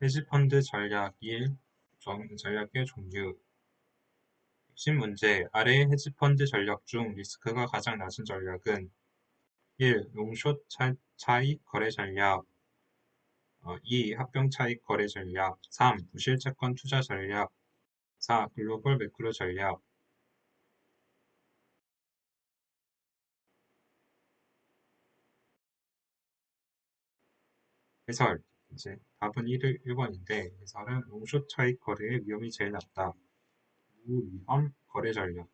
헤지펀드 전략 1. 전략의 종류. 핵심 문제. 아래 헤지펀드 전략 중 리스크가 가장 낮은 전략은 1. 롱숏 차익 거래 전략. 2. 합병 차익 거래 전략. 3. 부실 채권 투자 전략. 4. 글로벌 매크로 전략. 해설. 이제 답은 1번인데 해설은 롱숏 차익 거래의 위험이 제일 낮다. 무위험 거래 전략.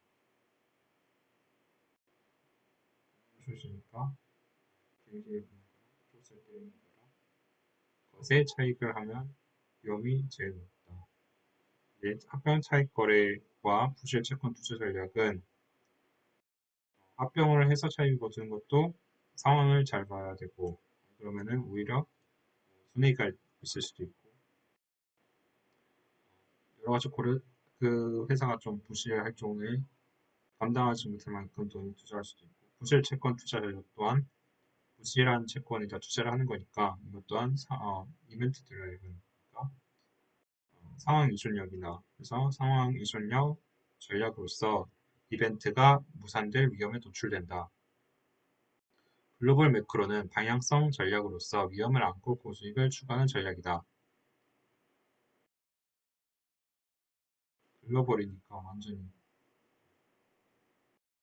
롱숏이니까 길게 숏을 때리는 거라. 것의 차익을 하면 위험이 제일 높다. 합병 차익 거래와 부실 채권 투자 전략은 합병을 해서 차익을 거두는 것도 상황을 잘 봐야 되고 그러면은 오히려 손해가 있을 수도 있고 여러 가지 그 회사가 좀 부실할 경우에 감당하지 못할 만큼 돈을 투자할 수도 있고 부실 채권 투자 전략 또한 부실한 채권에다 투자를 하는 거니까 이것 또한 이벤트 드라이브니까 상황 이존력이나 그래서 상황 이존력 전략으로서 이벤트가 무산될 위험에 노출된다. 글로벌 매크로는 방향성 전략으로서 위험을 안고 고수익을 추구하는 전략이다. 글로벌이니까 완전히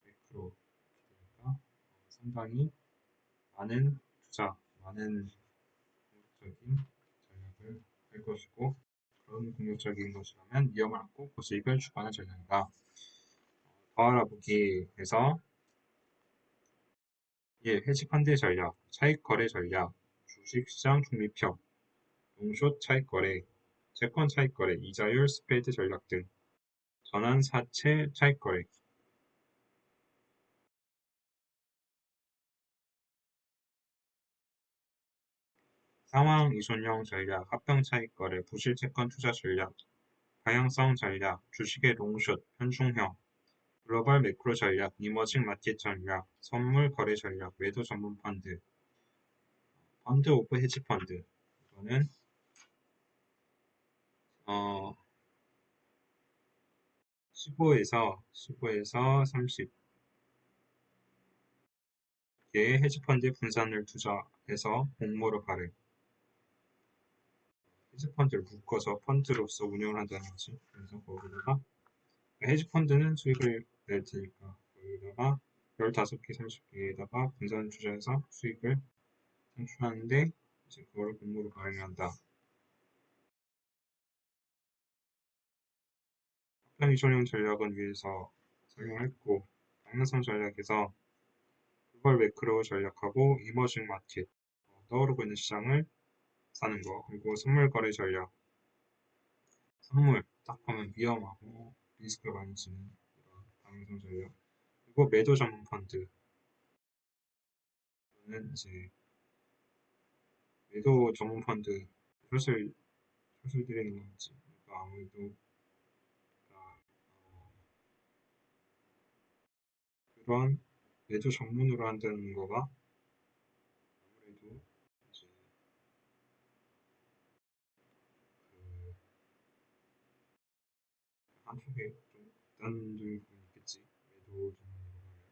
매크로니까 상당히 많은 투자, 많은 공격적인 전략을 할 것이고 그런 공격적인 것이라면 위험을 안고 고수익을 추구하는 전략이다. 더 알아보기에서 헤지펀드 전략, 차익 거래 전략, 주식시장 중립형, 롱숏 차익 거래, 채권 차익 거래, 이자율 스프레드 전략 등 전환 사채 차익 거래. 상황 이존형 전략, 합병 차익 거래, 부실 채권 투자 전략, 방향성 전략, 주식의 롱숏, 편중형, 글로벌 매크로 전략, 이머징 마켓 전략, 선물 거래 전략, 매도 전문 펀드, 펀드 오브 헤지 펀드. 이거는 15에서 30개의 헤지펀드 분산을 투자해서 공모로 발행. 헤지펀드를 묶어서 펀드로서 운영을 한다는 거지. 그래서 거기다가 헤지펀드는 수익을 낼 테니까 거기다가 15개, 30개에다가 분산 투자해서 수익을 창출하는데 이제 그거를 공모로 발행한다. 합병 이전형 전략은 위에서 설명했고 방향성 전략에서 글로벌 매크로 전략하고 이머징 마켓 떠오르고 있는 시장을 사는 거 그리고 선물 거래 전략 선물 딱 하면 위험하고 리스크가 많이 지는 이런 방향성 전략 그리고 매도 전문 펀드는 이제 매도 전문 펀드 숏을 들이는 거지 그러니까 아무래도 어, 그런 매도 전문으로 한다는 거가 아무래도 이제 그 한쪽에 좀 극단적인 부분이 있겠지 매도 전문으로 하면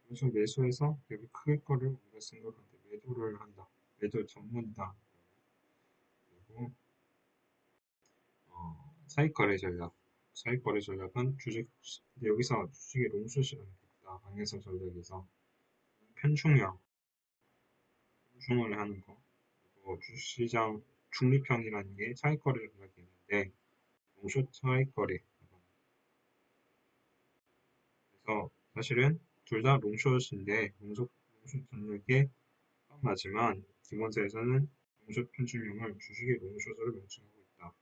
그래서 매수해서 되게 클 거를 우리가 생각할 때 매도를 한다 매도 전문이다 그리고 차익 거래 전략 차익 거래 전략은 근데 여기서 주식의 롱숏이라는 게 있다 방에서 전략에서 편중형 중을 하는 거 그리고 주시장 중립형이라는 게 차익 거래 전략이 있는데 롱숏 차익 거래 그래서 사실은 둘 다 롱숏인데 롱숏 전략에 맞지만 기본사에서는 롱숏 편중형을 주식의 롱숏으로 명칭하고 있다.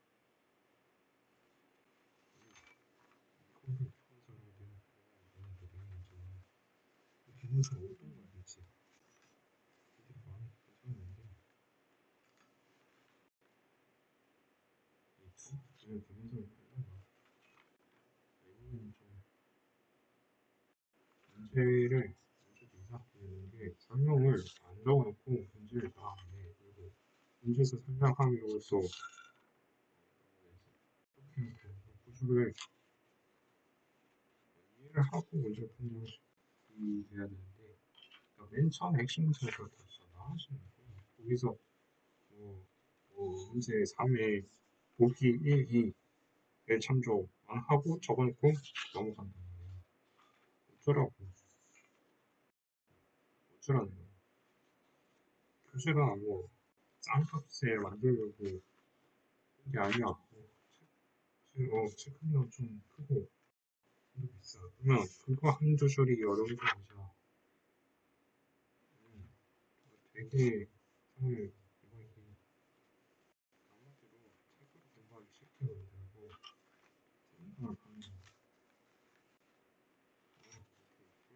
기본사 어떤 거야 대체? 되게 많이 괜찮은데 그냥 기본사를 팔다가 아니면 좀 문제를 이상하게 게 설명을 안 적어놓고 문제를 설명하기로서 구조를 이해를 하고 먼저 판단이 돼야 되는데, 그러니까 맨 처음 핵심부터 다시 나와주는 거예요. 거기서 문제 3에 보기 1, 2에 참조 안 하고 적어놓고 넘어간다는 거예요. 어쩌라고. 어쩌라는 거예요. 교재가 뭐 싼 값에 만들려고 한 게 아니야. 책 한 권 좀 크고 좀 비싸. 그러면 그거 한 조절이 어려운 게 아니라 되게 사람을 공부하기 한마디로 책으로 공부하기 쉽게 만들고 생각을 하는 거.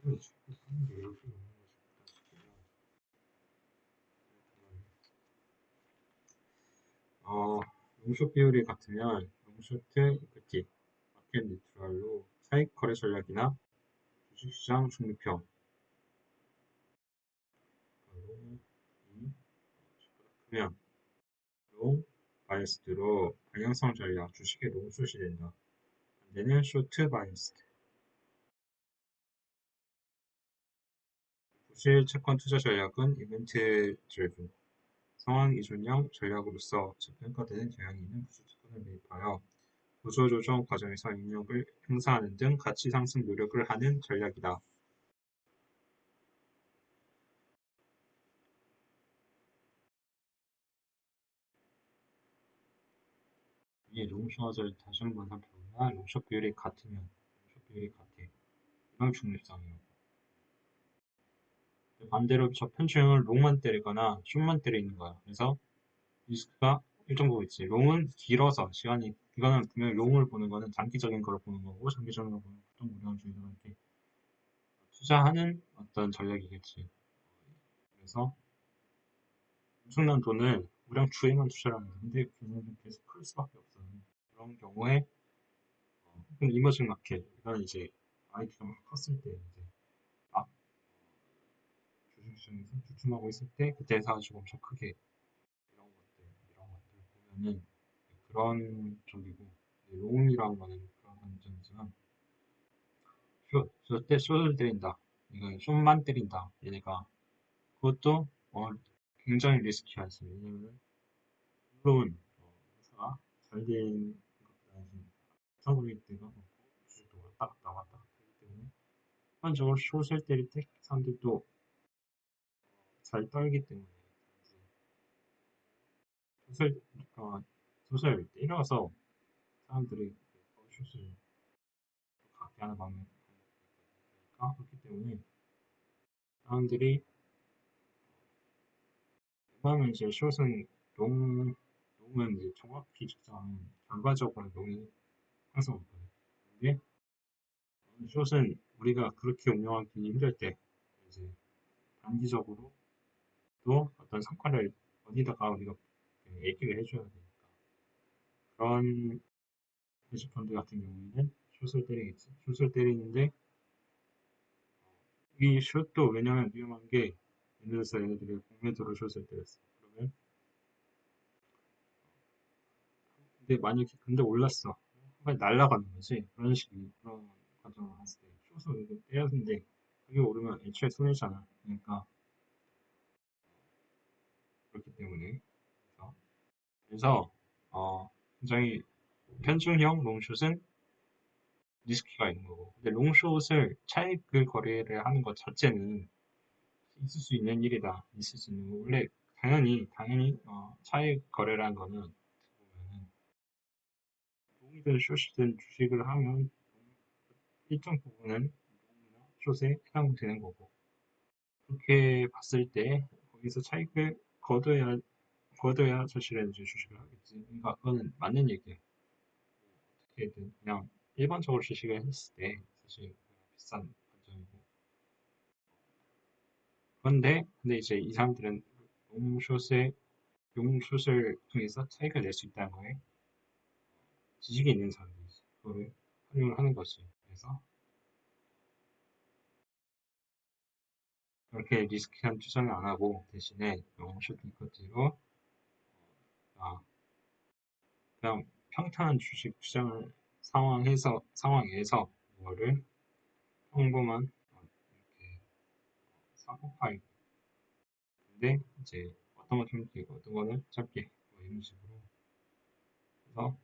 그런 책을 사는 게 이렇게 없는 것이 싶다 싶으면 롱숏 비율이 같으면 롱숏트 이크티 마켓 니트럴로 차익 거래 전략이나 주식시장 중립형 롱이 그러면 롱 바이어스드로 방향성 전략 주식의 롱숏이 된다. 반대는 쇼트 바이어스드 부실 채권 투자 전략은 이벤트 드리븐 상황 이존형 전략으로서 저평가되는 경향이 있는 부실 채권을 매입하여 구조 조정 과정에서盈력을 행사하는 등 가치 상승 노력을 하는 전략이다. 이 롱숏을 다시 한번 살펴보면 롱숏 비율이 같으면 롱숏 비율이 같아. 이런 중립상이에요. 반대로 저편중을 롱만 때리거나 숏만 때리는 거야. 그래서 리스크가 일정 부분 있지. 롱은 길어서 시간이 이거는 분명히 롱을 보는 거는 단기적인 걸 보는 거고 장기적인 걸 보는 보통 우량주의자가 이렇게 투자하는 어떤 전략이겠지. 그래서 엄청난 돈을 우량주에만 투자를 하는 건데 규모는 계속 클 수밖에 없어요. 그런 경우에 그럼 이머징 마켓 이건 이제 아이디가 막 컸을 때 이제 막 주식시장에서 주춤하고 있을 때 그때 사가지고 엄청 크게 이런 것들 보면은 그런 쪽이고 롱이라는 거는 그런 관점이지만 저때 숏을 때린다. 이건 숏만 때린다. 얘네가 그것도 굉장히 리스키하지. 왜냐면은 물론 회사가 잘된 것보다는 상급일 때가 많고 주식도 왔다 갔다 왔다 갔다 하기 때문에 일반적으로 숏을 때릴 때 사람들도 잘 떨기 때문에 숏을 숏을 때려서 사람들이 숏을 갖게 하는 방법이 있으니까 그렇기 때문에 사람들이 웬만하면 이제 숏은 롱은 이제 정확히 측정하면 결과적으로 롱이 항상 없거든요. 근데 숏은 우리가 그렇게 운영하기 힘들 때 이제 단기적으로 또 어떤 성과를 어디다가 우리가 얘기를 해줘야 되니까 그런 헤지펀드 같은 경우에는 숏을 때리겠지. 숏을 때리는데 이 숏도 왜냐면 위험한 게 예를 들어서 얘네들이 공매도로 숏을 때렸어. 그러면 근데 만약에 근데 올랐어. 한번 날아가는 거지. 그런 식이 그런 과정을 봤을 때 숏을 이거 때렸는데 그게 오르면 애초에 손해잖아. 그러니까 그렇기 때문에 그래서 굉장히 편중형 롱숏은 리스크가 있는 거고 근데 롱숏을 차익을 거래를 하는 것 자체는 있을 수 있는 일이다. 있을 수 있는 거. 원래 당연히 차익 거래라는 거는 보면은 롱이든 숏이든 주식을 하면 일정 부분은 롱이나 숏에 해당되는 거고 그렇게 봤을 때 거기서 차익을 거둬야 사실은 이제 주식을 하겠지. 그러니까 그거는 맞는 얘기야. 어떻게든 그냥 일반적으로 주식을 했을 때 사실 비싼 관점이고 근데 이제 이 사람들은 롱숏에 롱숏을 통해서 차익을 낼 수 있다는 거에 지식이 있는 사람들이지. 그거를 활용을 하는 거지. 그래서 그렇게 리스키한 투자는 안 하고 대신에 롱숏 이커티로 그냥 평탄한 주식 시장 상황에서 이거를 평범한 이렇게 사고 파이 근데 이제 어떤 건 좀 길고 어떤 거는 짧게 뭐 이런 식으로 해서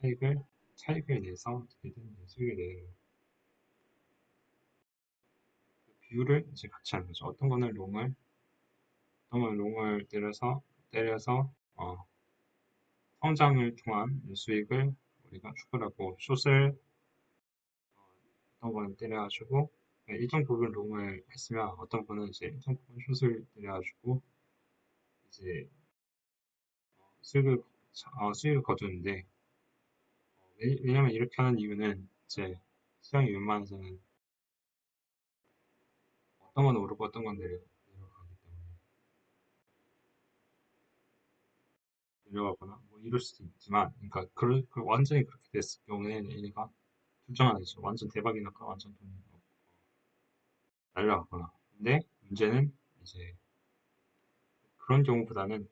차익을 차익을 내서 어떻게든 수익을 내는 그 비율을 이제 같이 하는 거죠. 어떤 거는 롱을 때려서 성장을 통한 수익을 우리가 추구하고 숏을 어떤 거는 때려가지고 일정 부분 롱을 했으면 어떤 거는 이제 일정 부분 숏을 때려가지고 이제 수익을 수익을 거두는데 왜냐면 이렇게 하는 이유는 이제 시장이 웬만해서는 어떤 건 오르고 어떤 건 내려가기 때문에 내려가거나 뭐 이럴 수도 있지만 그러니까 완전히 그렇게 됐을 경우에는 얘가 둘 중 하나죠. 완전 대박이 났거나 완전 돈이 날라가거나. 근데 문제는 이제 그런 경우보다는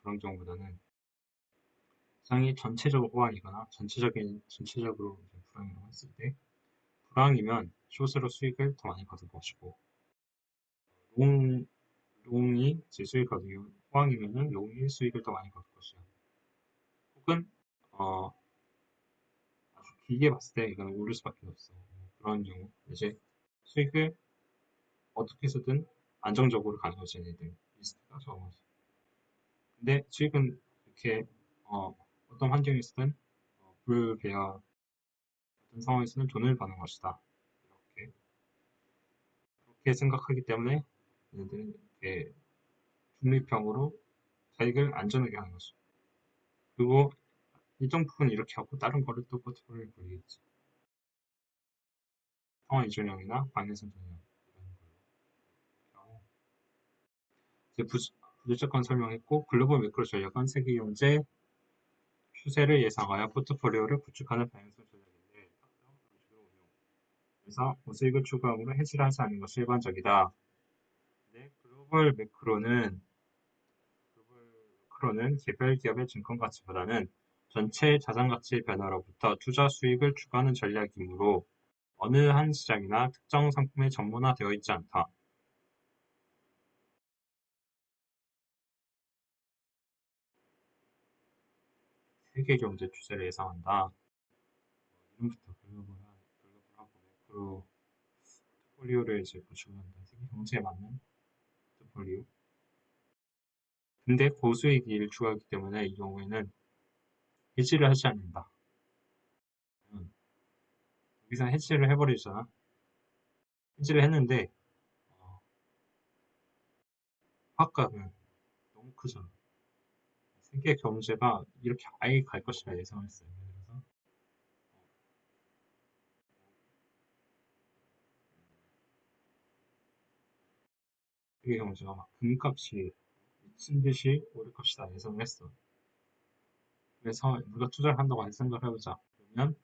시장이 전체적으로 호황이거나 전체적으로 이제 불황이라고 했을 때 불황이면 숏으로 수익을 더 많이 거둘 것이고 롱 롱이 제 수익 거두기 호황이면은 롱이 수익을 더 많이 거둘 것이야. 혹은 어, 아주 길게 봤을 때 이건 오를 수밖에 없어. 그런 경우 이제 수익을 어떻게 해서든 안정적으로 가는 거지 얘네들 리스크가 적은 거지. 근데 수익은 이렇게 어떤 환경에서든 불배아 어떤 상황에서는 돈을 버는 것이다. 이렇게 그렇게 생각하기 때문에 얘네들은 이렇게 중립형으로 자익을 안전하게 하는 거죠. 그리고 일정 부분 이렇게 하고 다른 거를 또 포트폴리오에 돌리겠지. 상황 이전형이나 방향성 전형 이런 걸로. 이제 부재권 설명했고 글로벌 매크로 전략은 세계 경제 추세를 예상하여 포트폴리오를 구축하는 방향성 전략인데 탑다운 방식으로 운용. 그래서 고수익을 추구함으로 해지를 하지 않는 것이 일반적이다. 근데 글로벌 매크로는 개별 기업의 증권 가치보다는 전체 자산 가치 변화로부터 투자 수익을 추구하는 전략이므로 어느 한 시장이나 특정 상품에 전문화되어 있지 않다. 세계 경제 추세를 예상한다. 이름부터 글로벌하고 매크로 포트폴리오를 이제 구축한다. 세계 경제에 맞는 포트폴리오. 근데 고수익을 추구하기 때문에 이 경우에는 해지를 하지 않는다. 여기서 해지를 해버리잖아. 해지를 했는데 어, 화가는 너무 크잖아. 세계 경제가 이렇게 아예 갈 것이라 예상했어요. 그래서 세계 경제가 막 금값이 미친 듯이 오를 것이다 예상을 했어. 그래서 누가 투자를 한다고 생각을 해보자. 그러면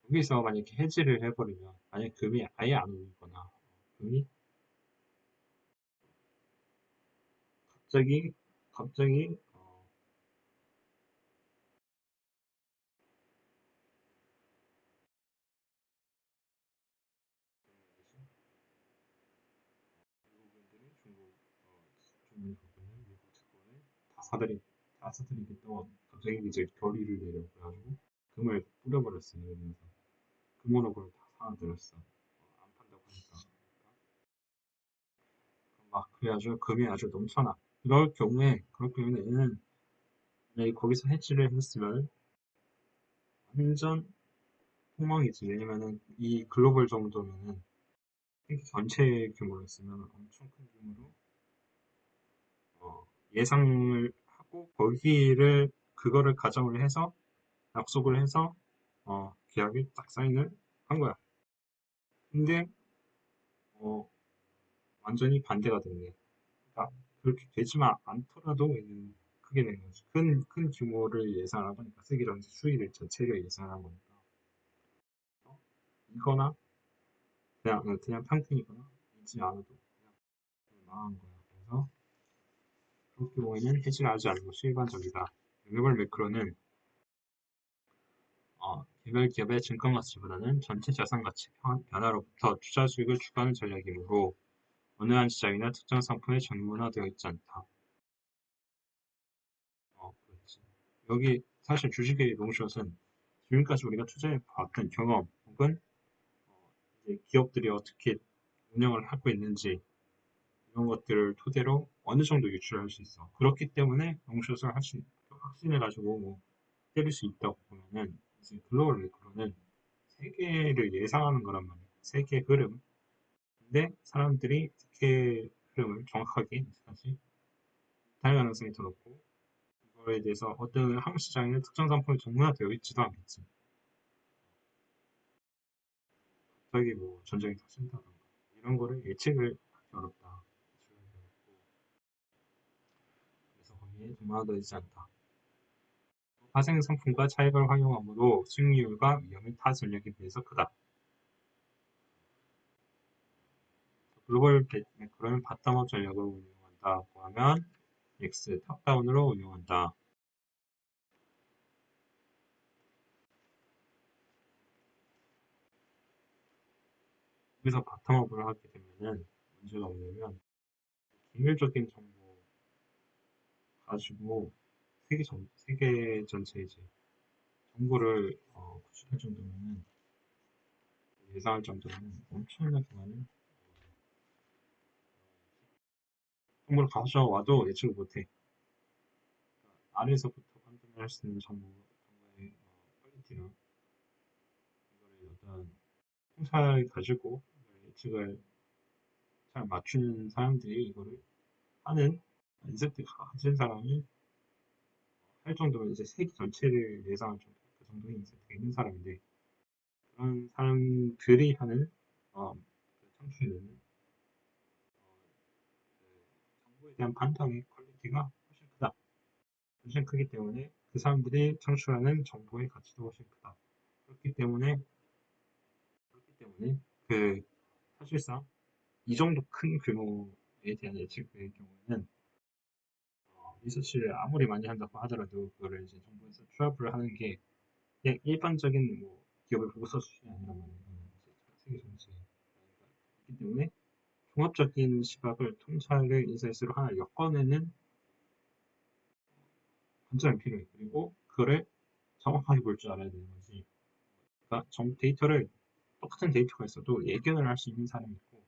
여기서 만약에 해지를 해버리면 만약 금이 아예 안 오르거나 금이 갑자기 중국 부분을 미국 채권을 다 사들이겠다. 갑자기 이제 결의를 내려 그래가지고 금을 뿌려버렸어요. 그래서 금으로 그걸 다 사들였어. 안 판다고 하니까. 막 그래가지고 금이 아주 넘쳐나. 그럴 경우에 얘는 만약에 거기서 해지를 했으면 완전 폭망이지. 왜냐면은 이 글로벌 정도면은 세계 전체 규모로 했으면 엄청 큰 규모로 예상을 하고 그거를 가정을 해서 약속을 해서 계약에 딱 사인을 한 거야. 근데 어, 완전히 반대가 됐네. 그러니까 그렇게 되지만 않더라도 얘는 크게 된 거지. 큰 규모를 예상한 거니까 세계 전체 수익을 전체를 예상한 거니까. 이거나 그냥 평균이거나 있지 않아도 그냥 망한 거야. 그래서 그렇게 보이는 해지를 하지 않는 것이 일반적이다. 글로벌 매크로는 개별 기업의 증권 가치보다는 전체 자산 가치 변화로부터 투자 수익을 추구하는 전략이므로 어느 한 시장이나 특정 상품에 전문화되어 있지 않다. 그렇지. 여기 사실 주식의 롱숏은 지금까지 우리가 투자해 봤던 경험 혹은 이제 기업들이 어떻게 운영을 하고 있는지 이런 것들을 토대로 어느 정도 유출할 수 있어. 그렇기 때문에 롱숏을 확신해가지고 뭐 때릴 수 있다고 보면은 이제 글로벌 매크로는 세계를 예상하는 거란 말이야. 세계 흐름. 근데 사람들이 세계 흐름을 정확하게 사실 다양가능성이 더 높고 이거에 대해서 어떤 한국 시장에는 특정 상품이 정문화되어 있지도 않겠지. 갑자기 뭐 전쟁이 터진다던가 이런 거를 예측을 하기 어렵다. 그래서 거기에 정문화되어 있지 않다. 파생 상품과 차익을 활용함으로 수익률과 위험이 타 전략에 비해서 크다. 글로벌 매크로는 바텀업 전략을 운용한다고 하면 X 탑다운으로 운용한다. 여기서 바텀업을 하게 되면은 문제가 뭐냐면 기밀적인 정보 가지고 세계 전체 이제 정보를 구축할 정도면은 예상할 정도면 엄청나게 많은 정보를 가져와도 예측을 못해. 그러니까 아래에서부터 판단할 수 있는 정보의 퀄리티랑 이거를 어떤 통찰 가지고 예측을 잘 맞추는 사람들이 이거를 하는 인센트 가진 사람이 할 정도면 이제 세계 전체를 예상할 정도 그 정도의 인센트가 있는 사람인데 그런 사람들이 하는 그 창출되는 그 정보에 대한 판단의 퀄리티가 훨씬 크다. 훨씬 크기 때문에 그 사람들이 창출하는 정보의 가치도 훨씬 크다. 그렇기 때문에 그 사실상 이 정도 큰 규모에 대한 예측의 경우에는 리서치를 아무리 많이 한다고 하더라도 그거를 이제 정부에서 취합을 하는 게 그냥 일반적인 뭐 기업의 보고서 수준이 아니란 말이에요. 세계 정치에 있기 때문에 종합적인 시각을 통찰의 인사이트로 하나 엮어내는 관점이 필요해. 그리고 그거를 정확하게 볼 줄 알아야 되는 거지. 그러니까 데이터를 똑같은 데이터가 있어도 예견을 할 수 있는 사람이 있고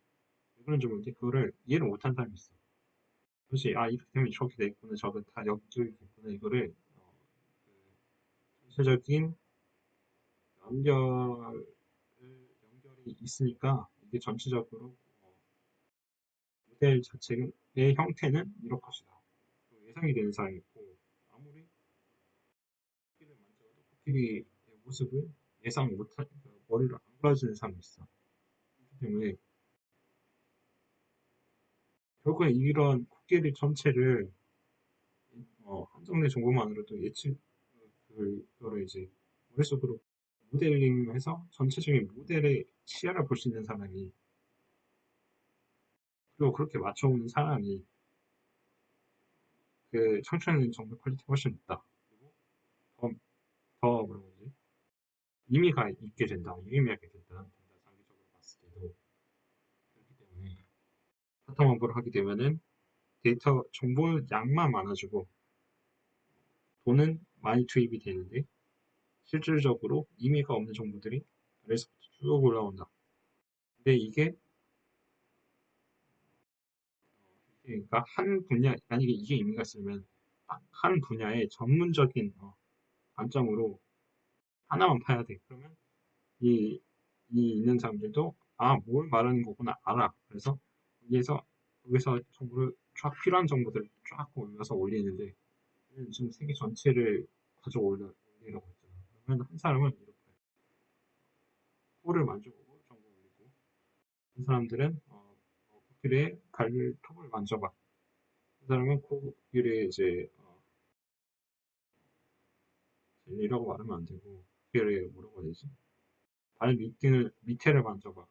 왜 그런지 모르는데 그거를 이해를 못하는 사람이 있어. 그렇지. 이렇게 되면 저렇게 돼 있구나. 저건 다 역적이 있구나. 이거를 전체적인 연결 연결이 있으니까 이게 전체적으로 모델 자체의 형태는 이럴 것이다. 예상이 되는 사람이 있고 아무리 코끼리를 만져도 코끼리의 모습을 예상 못한 머리를 안 그려지는 사람이 있어. 그렇기 때문에 결국에 이런 코끼리 전체를 한정된 정보만으로도 그거를 이제 머릿속으로 모델링해서 전체적인 모델의 시야를 볼 수 있는 사람이 그리고 그렇게 맞춰오는 사람이 그 청춘의 정보 퀄리티가 훨씬 높다. 그리고 더 뭐라고 하지? 의미가 있게 된다. 유의미하게 된다. 장기적으로 봤을 때도 그렇기 때문에 바텀 업을 하게 되면은 데이터 정보 양만 많아지고 돈은 많이 투입이 되는데 실질적으로 의미가 없는 정보들이 아래서부터 쭉 올라온다. 근데 이게 그러니까 한 분야 만약에 이게 의미가 있으면 딱 한 분야의 전문적인 관점으로 하나만 파야 돼. 그러면 이, 이 있는 사람들도 뭘 말하는 거구나 알아. 그래서 여기서 정보를 쫙 필요한 정보들을 쫙 올려서 올리는데 지금 세계 전체를 올리려고 했잖아. 그러면 한 사람은 이렇게 코를 만져보고 정보 올리고 한 사람들은 코끼리의 발톱을 만져봐. 한 사람은 코끼리의 이제 젤리라고 말하면 안 되고 코끼리의 뭐라고 해야 되지? 발 밑에를 만져봐.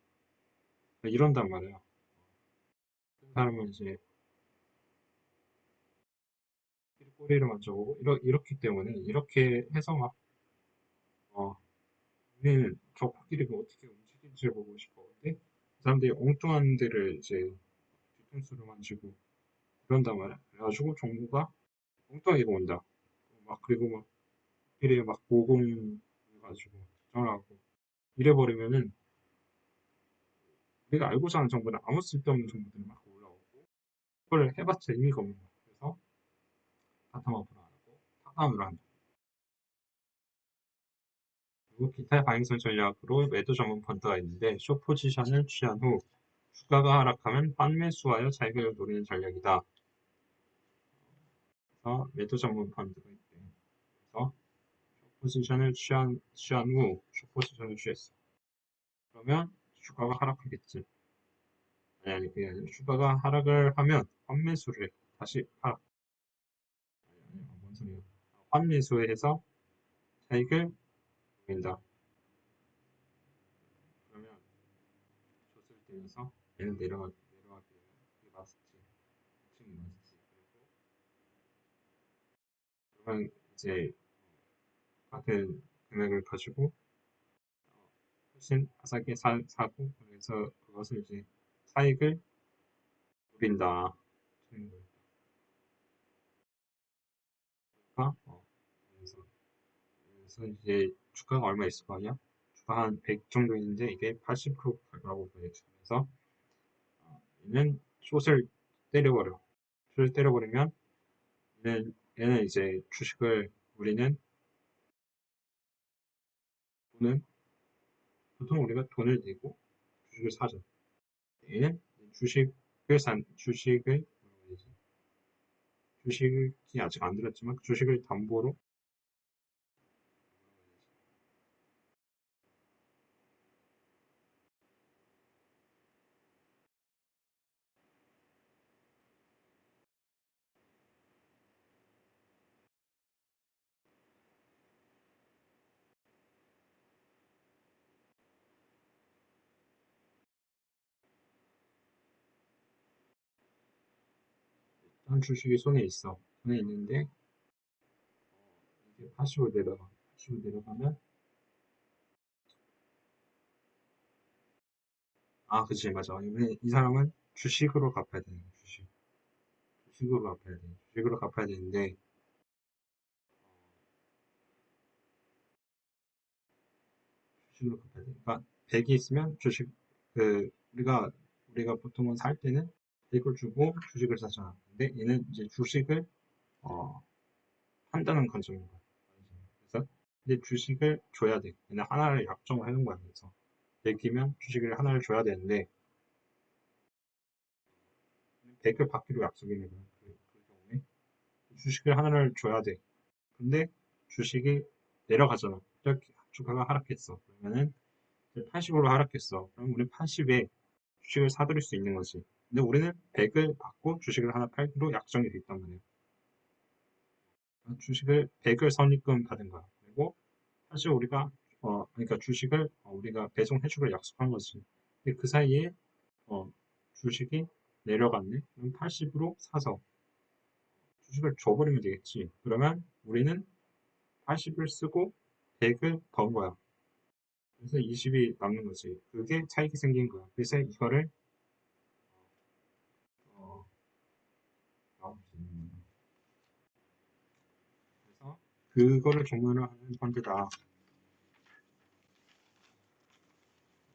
이런단 말이야. 그 사람은 이제 꼬리를 만져보고 이렇기 때문에 이렇게 해서 막 어, 우리는 저 코끼리가 어떻게 움직이는지를 보고 싶어. 근데 그 사람들이 엉뚱한 데를 이제 뒤통수를 만지고 그런단 말이야. 그래가지고 정부가 엉뚱하게 본다. 막 그리고 막 코끼리에 막 모공 해가지고 특정하고 이래버리면은 우리가 알고자 하는 정보는 아무 쓸데없는 정보들이 막 올라오고 그걸 해봤자 의미가 없는 거야. 그래서 바텀업으로 안 하고 탑다운으로 한다. 그리고 기타 방향성 전략으로 매도 전문 펀드가 있는데 숏 포지션을 취한 후 주가가 하락하면 환매수하여 차익을 노리는 전략이다. 그래서 매도 전문 펀드가 있대. 그래서 숏 포지션을 취한 후 숏 포지션을 취했어. 그러면 주가가 하락하겠지. 아니 그게 아니라 주가가 하락을 하면 환매수를 다시 하락. 아니, 뭔 소리야? 환매수해서 차익을 노린다. 그러면 숏을 때려서 얘는 내려가게 되면 이게 맞지. 층이 맞지. 그리고 그러면 이제 같은 금액을 가지고 훨씬 싸게 사고 그래서 그것을 이제 차익을 노린다. 그러니까 그래서 이제 주가가 얼마 있을 거 아니야? 주가 한 100 정도 있는데 이게 80% 가라고 보여줘. 그래서 얘는 숏을 때려버려. 숏을 때려버리면 얘는 이제 주식을 우리는 돈은 보통 우리가 돈을 내고 주식을 사죠. 얘는 주식을 뭐라고 해야 되지? 주식이 아직 안 들었지만 주식을 담보로 한 주식이 손에 있어. 손에 있는데 이게 80으로 내려가. 80으로 내려가면 아 그치 맞아. 이 사람은 주식으로 갚아야 되는 거야. 주식으로 갚아야 돼. 주식으로 갚아야 되는데 주식으로 갚아야 돼. 그러니까 100이 있으면 주식 그 우리가 보통은 살 때는 100을 주고 주식을 사잖아. 근데 얘는 이제 주식을 어, 한다는 관점인 거야. 그래서 근데 주식을 줘야 돼. 얘는 하나를 약정을 해놓은 거야. 그래서 100이면 주식을 하나를 줘야 되는데 100을 받기로 약속이는 거야. 그 경우에 주식을 하나를 줘야 돼. 근데 주식이 내려가잖아. 주가가 하락했어. 그러면은 80으로 하락했어. 그럼 우리 80에 주식을 사들일 수 있는 거지. 근데 우리는 100을 받고 주식을 하나 팔기로 약정이 돼 있단 말이야. 주식을 100을 선입금 받은 거야. 그리고 사실 우리가 그러니까 주식을 우리가 배송해주기로 약속한 거지. 근데 그 사이에 주식이 내려갔네. 그럼 80으로 사서 주식을 줘버리면 되겠지. 그러면 우리는 80을 쓰고 100을 번 거야. 그래서 20이 남는 거지. 그게 차익이 생긴 거야. 그래서 이거를 어, 그래서 그거를 종료를 하는 펀드다.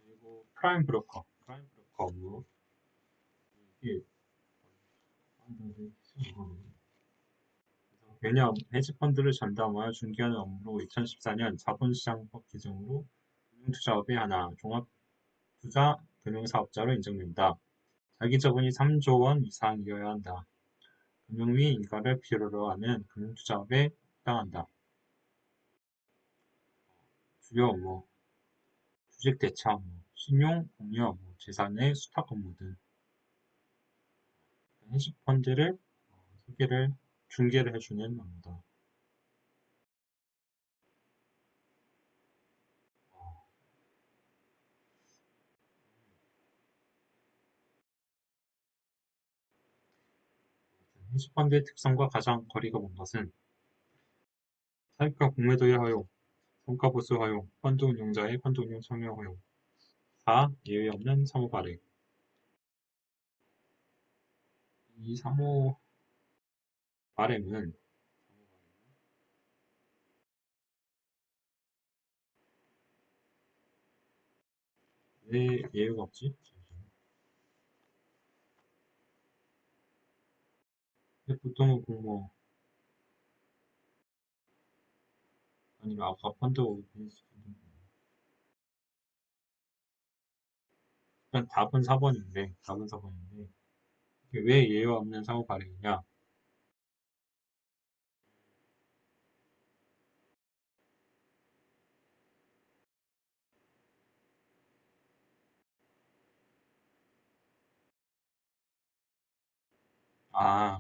그리고 프라임 브로커 업무 이게 개념 헤지펀드를 전담하여 중개하는 업무로 2014년 자본시장법 개정으로 금융투자업의 하나 종합투자 금융사업자로 인정된다. 자기자본이 3조 원 이상이어야 한다. 금융 및 인가를 필요로 하는 금융투자업에 해당한다. 주요 업무, 주식 대차 업무, 신용 공유 업무, 재산의 수탁 업무 등 헤지펀드를 소개를 중개를 해주는 업무다. 헤지펀드의 특성과 가장 거리가 먼 것은 사기과 공매도의 허용, 성과보수 허용, 펀드 운용자의 펀드 운용 참여 허용. 4. 예외 없는 사무 발행. 이 사무 발행은 왜 예외가 없지? 보통은 공모 아니면 아까 펀드 비즈니스 펀드. 일단 답은 4번인데 왜 예외 없는 사무 발행이냐?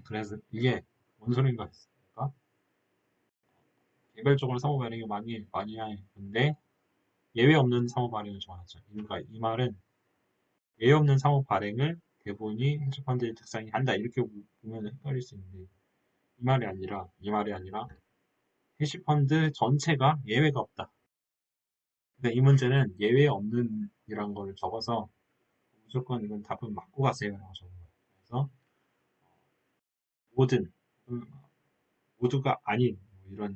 그래서 이게 뭔 소린가 했습니까? 개별적으로 사무 발행이 많이 하는데 예외 없는 사무 발행을 정하죠. 그러니까 이 말은 예외 없는 사무 발행을 대부분이 헤지펀드의 특성이 한다 이렇게 보면 헷갈릴 수 있는데 이 말이 아니라 헤지펀드 전체가 예외가 없다. 근데 이 문제는 예외 없는 이란 걸 적어서 무조건 이건 답은 맞고 가세요라고 적은 거예요. 그래서 모든 모두가 아닌 뭐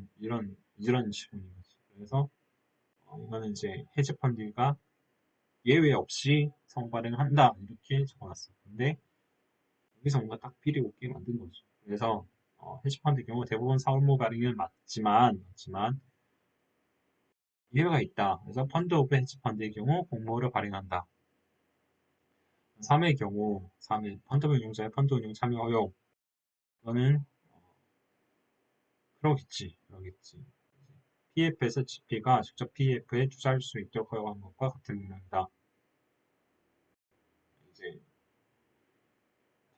이런 식인 거지. 그래서 이거는 이제 헤지펀드가 예외 없이 성발행을 한다 이렇게 적어놨어. 근데 여기서 뭔가 딱 필이 없게 만든 거죠. 그래서 헤지펀드 경우 대부분 사무 발행은 맞지만 예외가 있다. 그래서 펀드 오브 헤지펀드의 경우 공모를 발행한다. 3의 경우 3의 펀드 운용자의 펀드 운용 참여 허용. 이거는 그러겠지. PF에서 GP가 직접 PF에 투자할 수 있도록 허용한 것과 같은 맥락이다. 이제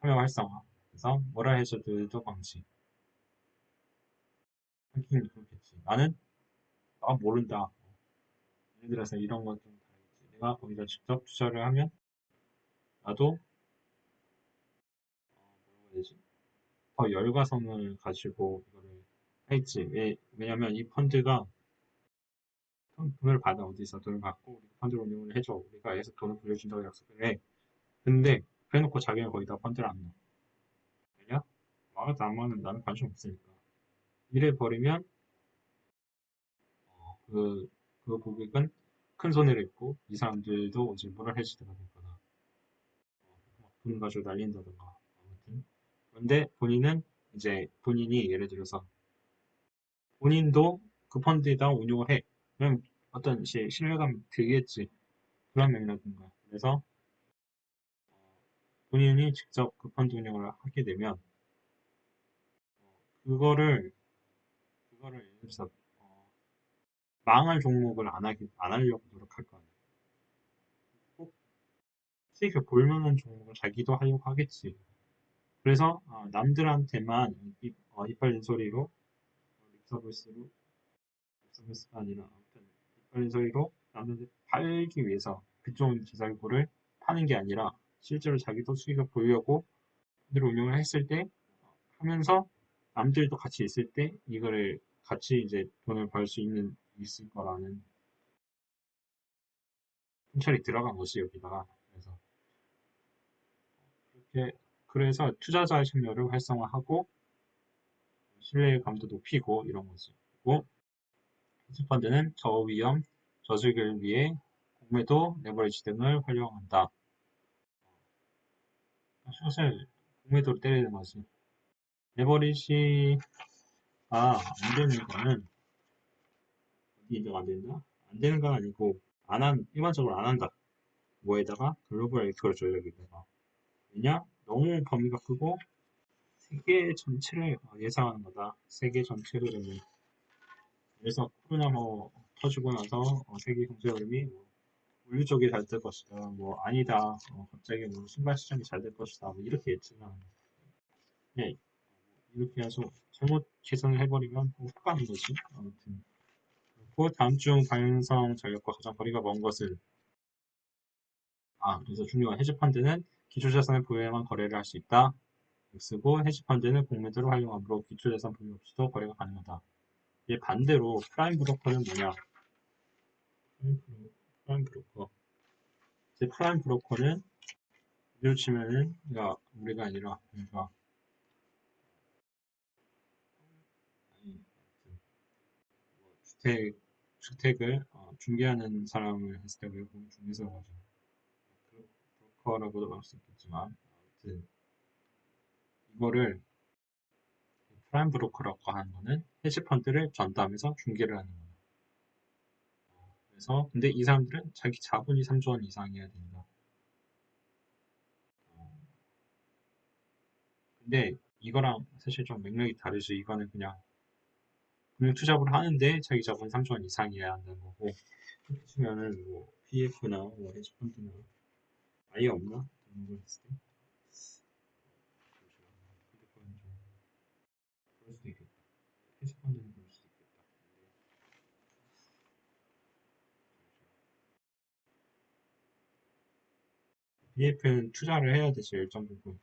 참여 활성화. 그래서 모랄 해저드도 방지. 하긴 그렇겠지. 나 모른다. 예를 들어서 이런 건 좀 다르겠지. 내가 거기다 직접 투자를 하면 나도 뭐라고 해야 되지? 더 열과성을 가지고 이거를 할지. 왜냐면 이 펀드가 돈을 받아 어디서 돈을 받고 우리가 펀드 운용을 해줘. 우리가 해서 돈을 돌려준다고 약속을 해. 근데 그래놓고 자기는 거기다 펀드를 안 넣어. 왜냐? 와도 안 맞는 나는 관심 없으니까. 이래 버리면 그, 그 고객은 큰 손해를 입고 이 사람들도 이제 뭐랄 해지드가 되거나 돈 가지고 날린다던가 아무튼 그런데 본인이 예를 들어서 본인도 그 펀드에다 운용을 해. 그럼 어떤 신뢰감이 들겠지. 그런 맥락인 거야. 그래서 본인이 직접 그 펀드 운영을 하게 되면 그거를 예를 들어서 망할 종목을 안 하려고 노력할 거 아니야. 꼭 수익을 볼 만한 종목을 자기도 하려고 하겠지. 그래서 남들한테만 이빨린 소리로 립서비스가 아니라 아무튼 이빨린 소리로 남들한테 팔기 위해서 그쪽 기살구를 파는 게 아니라 실제로 자기도 수익을 보려고 펀드를 운영을 했을 때 하면서 남들도 같이 있을 때 이거를 같이 이제 돈을 벌 수 있을 거라는 통찰이 들어간 것이 여기다가 그래서 투자자의 참여를 활성화하고 신뢰감도 높이고 이런 거지. 그리고 헤지펀드는 저위험, 저수익을 위해 공매도, 레버리지 등을 활용한다. 숏을 공매도로 때리는 거지. 레버리지가 안 되는 거는 어디에다가 안 된다? 안 되는 건 아니고 일반적으로 안 한다. 뭐에다가 글로벌 에이크럴 전략에다가 왜냐? 너무 범위가 크고 세계 전체를 예상하는 거다. 세계 전체 흐름을. 그래서 코로나 터지고 나서 세계 경제 흐름이 물류 쪽이 잘 될 것이다. 뭐 아니다. 갑자기 뭐 신발 시장이 잘 될 것이다. 뭐 이렇게 예측하는 예, 이렇게 해서 잘못 계산을 해버리면 혹가는 거지. 아무튼 그리고 다음 중 방향성 전략과 가장 거리가 먼 것은 그래서 중요한 헤지펀드는 기초자산을 보유해야만 거래를 할 수 있다. 쓰고 헤지펀드는 공매도를 활용하므로 기초자산 보유 없이도 거래가 가능하다. 이제 반대로 프라임 브로커는 뭐냐? 프라임 브로커. 이제 프라임 브로커는 이를 치면은 우리가 아니라 우리가 주택을 중개하는 사람을 했을 때 우리가 보면 중개사라고 하죠. 브로커라고도 할 수 있겠지만 아무튼 이거를 프라임 브로커라고 하는 거는 헤지펀드를 전담해서 중개를 하는 거예요. 그래서 근데 이 사람들은 자기 자본이 3조 원 이상이어야 된다. 근데 이거랑 사실 좀 맥락이 다르죠. 이거는 그냥 금융 투자를 하는데 자기 자본 3조 원 이상이어야 한다는 거고 그렇게 치면은 뭐 PF나 뭐 헤지펀드나 아예 없나? 이런 걸 했을 때 휴대폰은 좀 그럴 수도 있겠다. 헤지펀드는 그럴 수도 있겠다. PF는 투자를 해야 되죠. 일정 부분.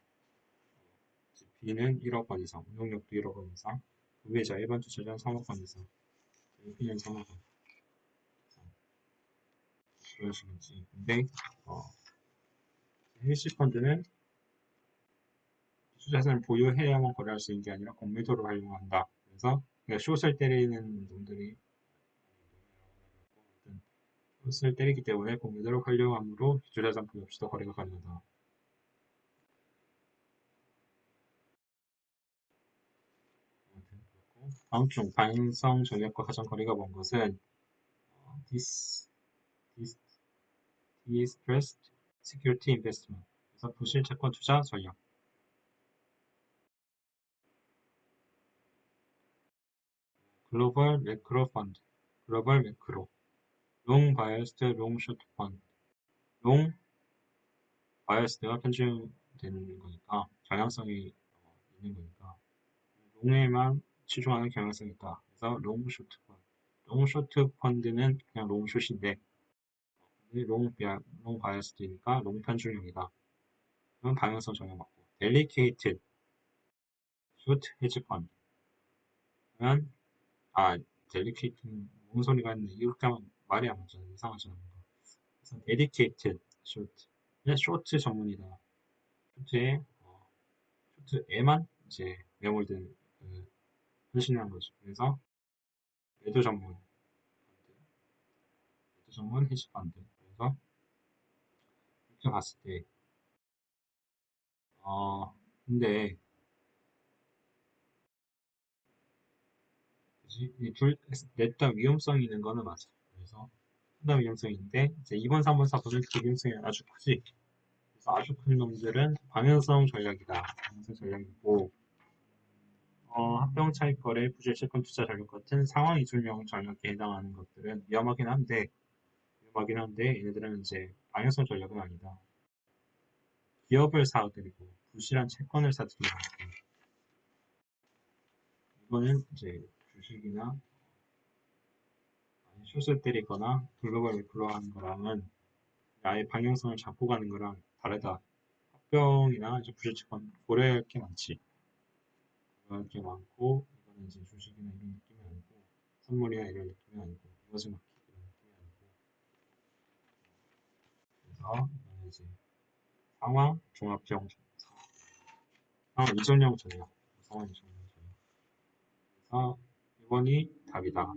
B는 1억 원 이상, 운용력도 1억 원 이상, 구매자 일반 투자자는 3억 원 이상, P는 3억 원 이상. 그런 식이지. 근데 헤지펀드는 투자자산을 보유해야만 거래할 수 있는 게 아니라 공매도를 활용한다. 그래서 숏을 때리는 놈들이 숏을 때리기 때문에 공매도를 활용함으로 기초자산 보유 없이도 거래가 가능하다. 다음 중 방향성 전략과 가장 거리가 먼 것은 distressed security investment. 그래서 부실 채권 투자 전략. 글로벌 매크로 펀드. 글로벌 매크로. 롱 바이어스드 롱 쇼트 펀드. 롱 바이어스드가 편중되는 거니까 경향성이 있는 거니까 롱에만 치중하는 경향성이 있다. 그래서 롱 쇼트 펀드. 롱 쇼트 펀드는 그냥 롱 숏인데 롱 바이어스드니까 롱 편중형이다. 그건 방향성 전혀 맞고. 델리케이트 숏 헤지 펀드. 그러면 델리케이트는 뭔 소리가 있네. 이렇게 하면 말이 안 맞잖아. 이상하잖아. 그래서 데디케이트 쇼트. 그냥 쇼트 전문이다. 쇼트에 쇼트에만 이제 매몰된 현신이라는 거죠. 그래서 매도 전문 매도 전문 헤지펀드. 그래서 이렇게 봤을 때 근데 그지? 넷다 위험성이 있는 거는 맞아. 그래서 넷다 위험성이 있는데 이제 2번, 3번, 4번은 그 위험성이 아주 크지. 그래서 아주 큰 놈들은 방향성 전략이다. 방향성 전략이고 합병 차익 거래, 부실 채권 투자 전략 같은 상황 이중형 전략에 해당하는 것들은 위험하긴 한데 얘네들은 이제 방향성 전략은 아니다. 기업을 사들이고 부실한 채권을 사들이고 이거는 이제 주식이나 숏을 때리거나 글로벌 매크로 하는 거랑은 아예 방향성을 잡고 가는 거랑 다르다. 합병이나 이제 부실 채권 고려할 게 많지. 고려할 게 많고 이거는 이제 주식이나 이런 느낌이 아니고 선물이나 이런 느낌이 아니고 이것을 맡기 이런 느낌이 아니고 그래서 이거는 이제 상황 종합형 상황 이전형 전략 상황 이전형 전략 그래서 1번이 답이다.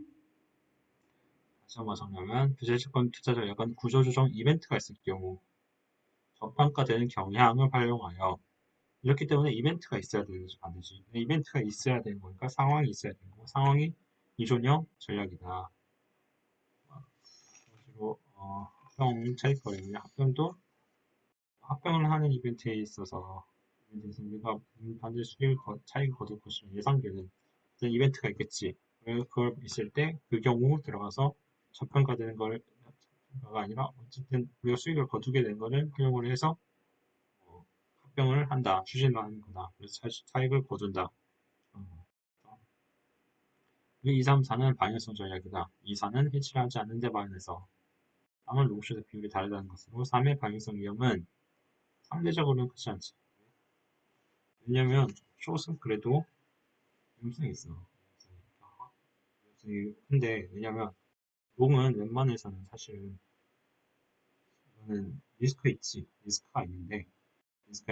다시 한번 정리하면 부실채권 투자 전략은 구조조정 이벤트가 있을 경우 저평가되는 경향을 활용하여 이렇기 때문에 이벤트가 있어야 되는 거죠 반드시 이벤트가 있어야 되는 거니까 상황이 있어야 되는 거 상황이 이존형 전략이다. 그리고 합병 차익거래냐 합병도 합병을 하는 이벤트에 있어서 우리가 반드시 차익을 거둘 것으로 예상되는 이벤트가 있겠지. 그걸 있을 때 그 경우 들어가서 저평가되는 걸 가 아니라 어쨌든 우리가 수익을 거두게 된 거를 활용을 해서 합병을 한다, 추진을 하는 거다. 그래서 차익을 거둔다. 2, 3, 4는 방향성 전략이다. 2, 4는 해치하지 않는 데 반해서 3은 롱숏의 비율이 다르다는 것으로 3의 방향성 위험은 상대적으로는 크지 않지. 왜냐면 숏은 그래도 위험성이 있어. 위험성이 큰데 왜냐면 롱은 웬만해서는 사실은 이거는 리스크가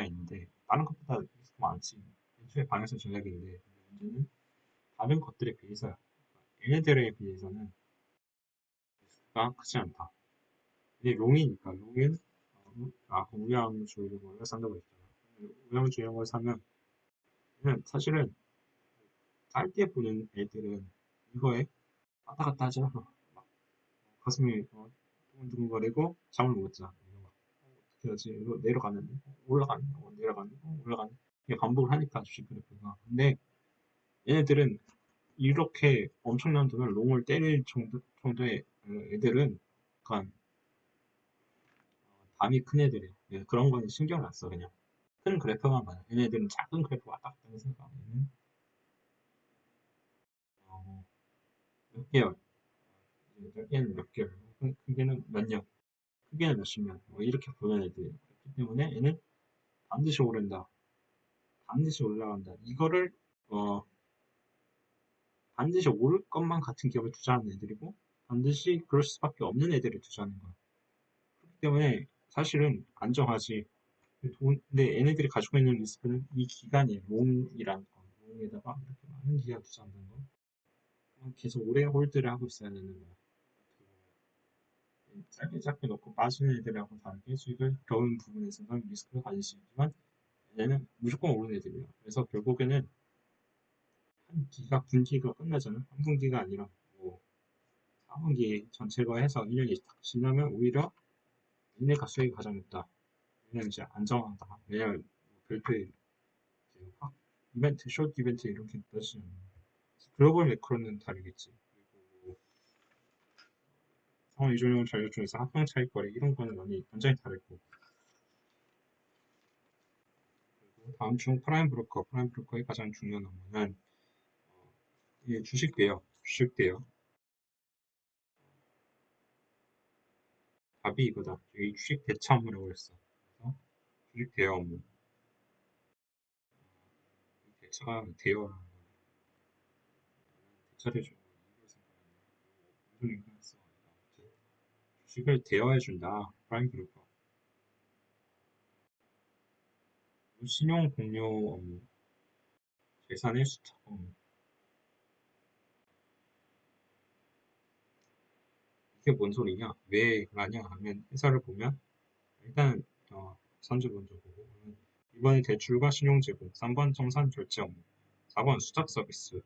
있는데 다른 것보다 리스크가 많지. 애초에 방에서 전략인데 문제는 다른 것들에 비해서야. 얘네들에 비해서는 리스크가 크지 않다. 근데 롱이니까 롱은 아까 우량주 이런 걸 산다고 했잖아. 우량주 이런 걸 사면 그냥 사실은 짧게 보는 애들은 이거에 왔다 갔다 하잖아. 막 가슴이 두근두근거리고 잠을 못 자. 이거 막 어떻게 하지? 이거 내려가는데 올라가네, 내려가네, 올라가네. 이게 반복을 하니까 주식 그래프가. 근데 얘네들은 이렇게 엄청난 돈을 롱을 때릴 정도의 애들은 약간 담이 큰 애들이야. 그런 거는 신경 안 써, 그냥. 큰 그래프만 봐요. 얘네들은 작은 그래프 왔다 갔다 하는 생각하면 어, 몇 개월, 짧게는 몇 개월, 크게는 몇 년, 크게는 몇십 년, 뭐 이렇게 보는 애들이에요. 그렇기 때문에 얘는 반드시 오른다, 반드시 올라간다. 이거를 반드시 오를 것만 같은 기업에 투자하는 애들이고 반드시 그럴 수밖에 없는 애들에 투자하는 거야. 그렇기 때문에 사실은 안정하지. 근데 얘네들이 가지고 있는 리스크는 이 기간에 롱이란 거, 롱에다가 이렇게 많은 기간 투자한다는 거. 계속 오래 홀드를 하고 있어야 되는 거야. 짧게 짧게 넣고 빠지는 애들하고 다르게 수익을 겨운 부분에 있어서는 리스크를 가질 수 있지만 얘는 무조건 오르는 애들이야. 그래서 결국에는 분기가 끝나잖아. 한 분기가 아니라 뭐 4분기 전체가 해서 1년이 딱 지나면 오히려 얘네가 수익이 가장 높다. 왜냐면 이제 안정하다. 왜냐면 별도의 확 이벤트, 숏 이벤트 이렇게 떠지잖아. 글로벌 매크로는 다르겠지. 그리고 상황 이존형 전략 중에서 합병 차익 거래 이런 거는 완전히 다르고. 그리고 다음 중 프라임 브로커의 가장 중요한 업무는 이게 주식 대여. 답이 이거다. 여기 주식 대차 업무라고 했어. 그래서 주식 대여 업무. 대차가 대여라는 거야. 대차를 주고 이걸 생각하는 무슨 인간했어. 주식을 대여해준다. 프라임 브로커. 신용 공유 업무. 재산의 수탁 업무. 이게 뭔 소리냐? 왜 그러냐 하면 회사를 보면 일단 선제 먼저 보고 이번에 대출과 신용 제공, 3번 청산 결제 업무, 4번 수탁 서비스.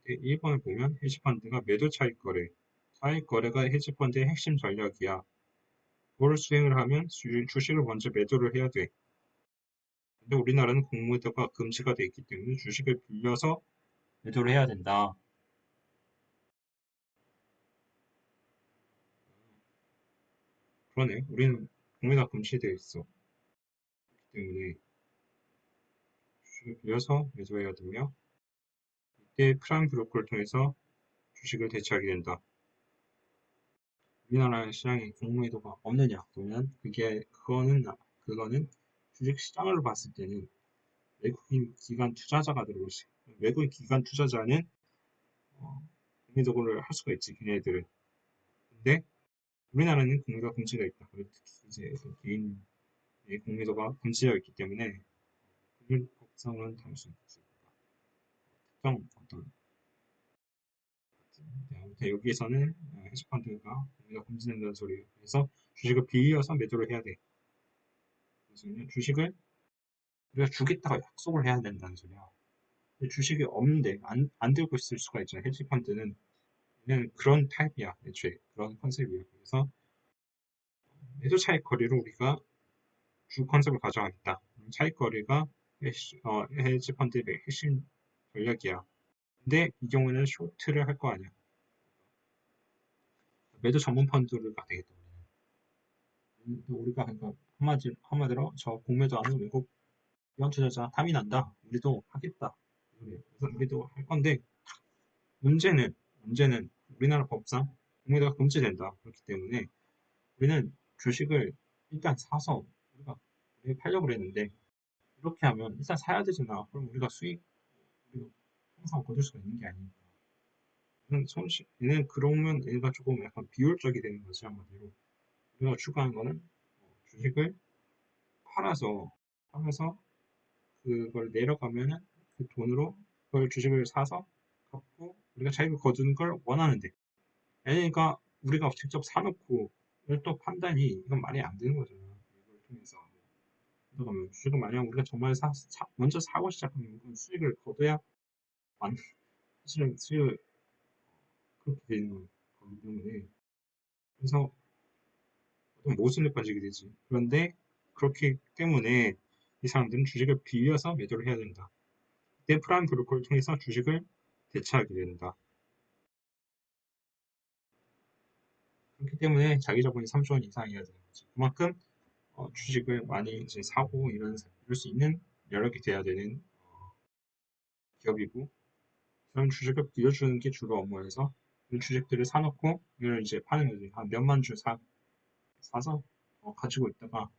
1번을 보면 헤지펀드가 매도 차익 거래, 차익 거래가 헤지펀드의 핵심 전략이야. 그걸 수행을 하면 주식을 먼저 매도를 해야 돼. 근데 우리나라는 공매도가 금지가 돼 있기 때문에 주식을 빌려서 매도를 해야 된다. 그러네. 우리는 공매도가 금지되어 있어. 그렇기 때문에 주식을 빌려서 매도해야 되며 이때 프라임 브로커를 통해서 주식을 대체하게 된다. 우리나라 시장에 공매도가 없느냐 그러면 그거는 주식 시장으로 봤을 때는 외국인 기관 투자자가 들어올 수 외국인 기관 투자자는 공매도를 할 수가 있지 걔네들은. 근데 우리나라는 공매도가 금지가 있다. 특히 이제 개인 공매도가 금지되어 있기 때문에 금융법상으로는 다를 수 있지. 특정 어떤 아무튼 여기에서는 헤지펀드가 공매도가 금지된다는 소리예요. 그래서 주식을 빌려서 매도를 해야 돼. 그래서 주식을 우리가 주겠다고 약속을 해야 된다는 소리야. 근데 주식이 없는데 안 들고 있을 수가 있잖아. 헤지펀드는 그냥 그런 타입이야. 애초에 그런 컨셉이야. 그래서 매도 차익 거래로 우리가 주 컨셉을 가져가겠다. 차익 거래가 헤지펀드의 핵심 전략이야. 근데 이 경우에는 쇼트를 할 거 아니야. 매도 전문 펀드를 가야 되겠다. 우리가 그러니까 한마디로 저 공매도 하는 외국 기관 투자자 탐이 난다. 우리도 하겠다. 그래서 우리도 할 건데 문제는 우리나라 법상 공매도가 금지된다. 그렇기 때문에 우리는 주식을 일단 사서 우리가 팔려고 그랬는데 이렇게 하면 일단 사야 되잖아. 그럼 우리가 항상 거둘 수가 있는 게 아니니까. 얘는 그러면 얘가 조금 약간 비효율적이 되는 거지 한마디로. 우리가 추구하는 거는 주식을 팔아서 그걸 내려가면은 그 돈으로 그걸 주식을 사서 갚고 우리가 차익을 거두는 걸 원하는데 얘네가 우리가 직접 사놓고 이걸 또 판단이 이건 말이 안 되는 거잖아. 이걸 통해서 그러면 주식을 만약 우리가 정말 먼저 사고 시작하면 그건 수익을 거둬야 사실은 수익을 그렇게 되는 거기 때문에 그래서 어떤 모순에 빠지게 되지. 그런데 그렇기 때문에 이 사람들은 주식을 빌려서 매도를 해야 된다. 그때 프라임 브로커를 통해서 주식을 대체하게 된다. 그렇기 때문에 자기 자본이 3조 원 이상이어야 되는 거지. 그만큼 주식을 많이 이제 사고 이럴 수 있는 여력이 돼야 되는 기업이고 그런 주식을 빌려주는 게 주로 업무에서 이 주식들을 사놓고 이걸 이제 파는 거지. 한 몇만 주 사서 가지고 있다가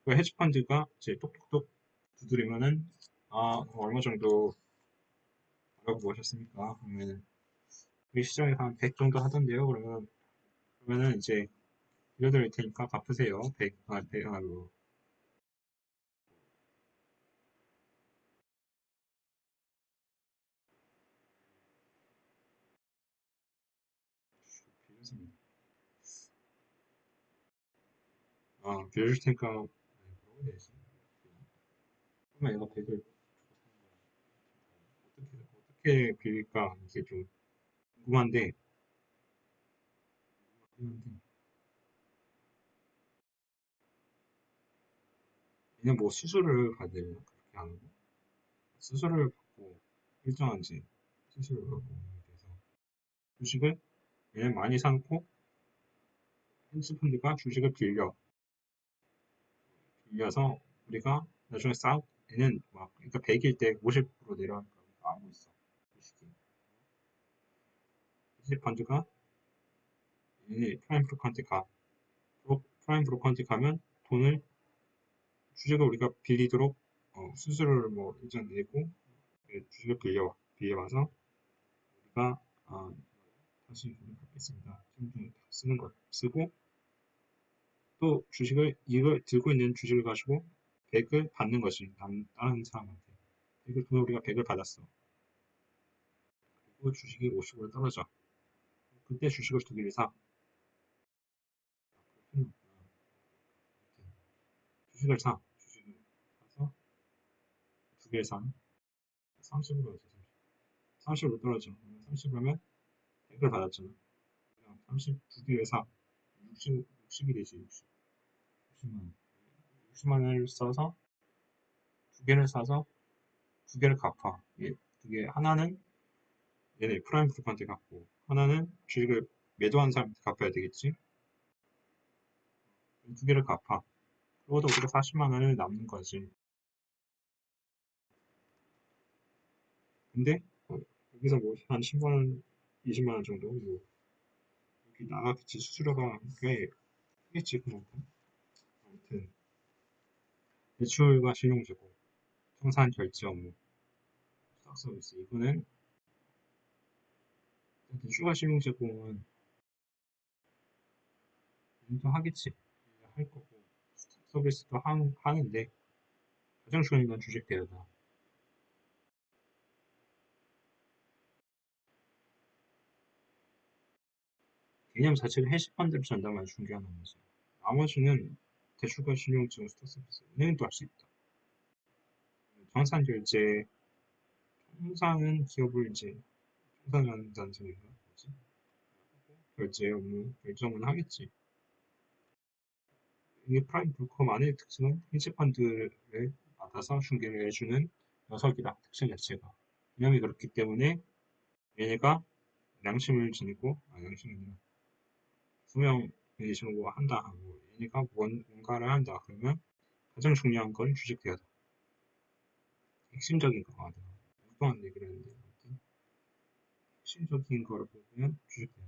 그 헤지펀드가 이제 똑똑똑 두드리면은 얼마 정도 알아보셨습니까? 그러면 우리 시장에 한 100 정도 하던데요. 그러면은 이제 빌려드릴 테니까 갚으세요. 100, 100, 빌려줍니다. 빌려줄 테니까 뭐라고 해야 되지? 그러면 얘가 100을 어떻게 빌릴까 이게 좀 궁금한데 얘는 뭐 수수료를 받으려나 그렇게 하는 거? 수수료를 받고 일정한 지 수수료를 받고 그래서 주식을 얘는 많이 사놓고 헤지펀드가 주식을 빌려서 우리가 나중에 얘는 막 그러니까 100일 때 50% 내려가니까 우리가 알고 있어 주식이 헤지펀드가 얘네 프라임 브로커한테 프라임 브로커한테 가면 돈을 주식을 우리가 빌리도록 수수료를 뭐 일정 내고 주식을 빌려와서 우리가 다시 돈을 갚겠습니다. 지금 좀 쓰는 걸 쓰고 또 이걸 들고 있는 주식을 가지고 100을 받는 것이 다른 사람한테 100을 돈을 우리가 100을 받았어. 그리고 주식이 50으로 떨어져. 그때 주식을 두 개를 사. 주식을 사서 두 개를 사. 30으로 하지. 30으로 떨어져. 30 하면 100을 받았잖아. 30 두 개를 사. 60이 되지. 60만 원. 60만 원을 써서 두 개를 사서 두 개를 갚아. 두 개, 하나는 얘네 프라임 그룹한테 갚고, 하나는 주식을 매도한 사람한테 갚아야 되겠지? 두 개를 갚아. 그러고도 우리가 40만 원을 남는 거지. 근데, 여기서 뭐, 한 10만 원, 20만 원 정도, 뭐, 여기 나가겠지. 수수료가 꽤 크겠지, 그만큼. 아무튼, 대출과 신용제고, 청산 결제 업무, 수탁 서비스. 이거는, 대출과 신용제공은 또 하겠지. 할 거고, 수탁 서비스도 하는데, 가장 중요한 건 주식 대여다. 개념 자체가 해시펀드를 전담한 중개하는 거죠. 나머지는 대출과 신용증, 스탁 서비스, 은행도 할 수 있다. 정산 결제, 통상은 기업을 이제 청산한다는 소리가 뭐지? 결제 업무 결정은 하겠지. 이게 프라임 브로커만의 특징은 헤지펀드를 받아서 중개를 해주는 녀석이다. 특징 자체가. 개념이 그렇기 때문에 얘네가 양심을 지니고, 양심이 아니라 투명 매니징을 한다 하고 얘네가 뭔가를 한다 그러면 가장 중요한 건 주식 대여다. 핵심적인 거가 엉뚱한 얘기를 했는데 아무튼 핵심적인 거를 보면 주식 대여.